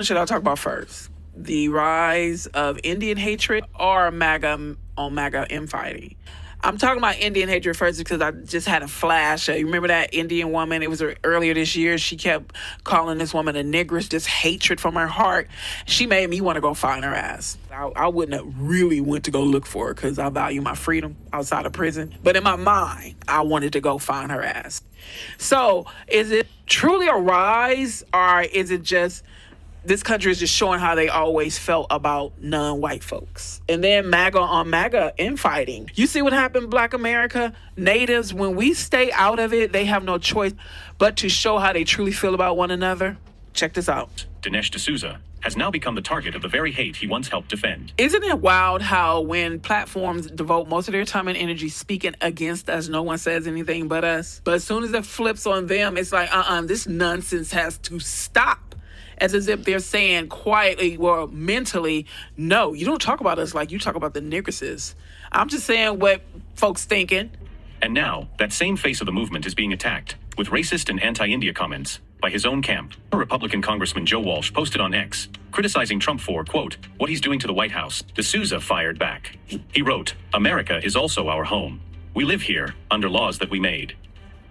should I talk about first? The rise of Indian hatred or MAGA on MAGA infighting? I'm talking about Indian hatred first because I just had a flash. You remember that Indian woman? It was earlier this year. She kept calling this woman a negress, just hatred from her heart. She made me want to go find her ass. I wouldn't have really went to go look for her because I value my freedom outside of prison. But in my mind, I wanted to go find her ass. So is it truly a rise, or is it just this country is just showing how they always felt about non-white folks? And then MAGA on MAGA infighting. You see what happened, Black America? Natives, when we stay out of it, they have no choice but to show how they truly feel about one another. Check this out. Dinesh D'Souza has now become the target of the very hate he once helped defend. Isn't it wild how when platforms devote most of their time and energy speaking against us, no one says anything but us? But as soon as it flips on them, it's like, this nonsense has to stop. As if they're saying quietly or mentally, no, you don't talk about us like you talk about the negresses. I'm just saying what folks thinking. And now, that same face of the movement is being attacked with racist and anti-India comments by his own camp. Republican Congressman Joe Walsh posted on X, criticizing Trump for, quote, what he's doing to the White House. D'Souza fired back. He wrote, America is also our home. We live here under laws that we made.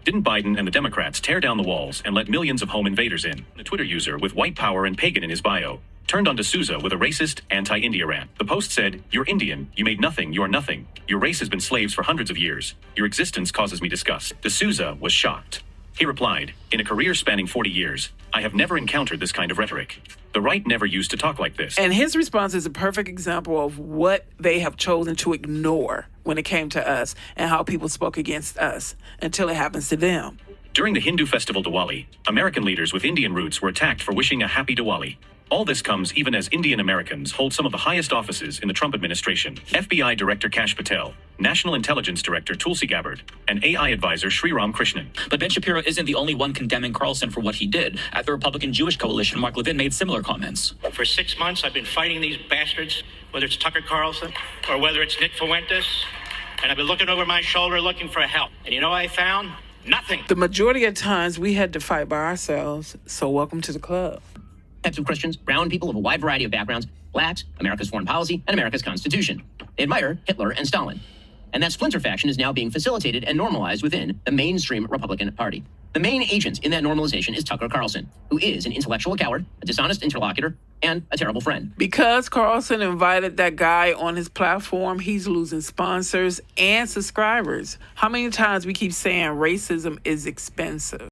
Didn't Biden and the Democrats tear down the walls and let millions of home invaders in? A Twitter user with white power and pagan in his bio turned on D'Souza with a racist, anti-India rant. The post said, you're Indian, you made nothing, you are nothing. Your race has been slaves for hundreds of years. Your existence causes me disgust. D'Souza was shocked. He replied, in a career spanning 40 years, I have never encountered this kind of rhetoric. The right never used to talk like this. And his response is a perfect example of what they have chosen to ignore when it came to us and how people spoke against us until it happens to them. During the Hindu festival Diwali, American leaders with Indian roots were attacked for wishing a happy Diwali. All this comes even as Indian Americans hold some of the highest offices in the Trump administration. FBI Director Kash Patel, National Intelligence Director Tulsi Gabbard, and AI advisor Sriram Krishnan. But Ben Shapiro isn't the only one condemning Carlson for what he did. At the Republican Jewish Coalition, Mark Levin made similar comments. For 6 months, I've been fighting these bastards, whether it's Tucker Carlson or whether it's Nick Fuentes, and I've been looking over my shoulder looking for help. And you know what I found? Nothing. The majority of times we had to fight by ourselves, so welcome to the club. Types of Christians, brown people of a wide variety of backgrounds, blacks, America's foreign policy, and America's Constitution. They admire Hitler and Stalin. And that splinter faction is now being facilitated and normalized within the mainstream Republican Party. The main agent in that normalization is Tucker Carlson, who is an intellectual coward, a dishonest interlocutor, and a terrible friend. Because Carlson invited that guy on his platform, he's losing sponsors and subscribers. How many times we keep saying racism is expensive?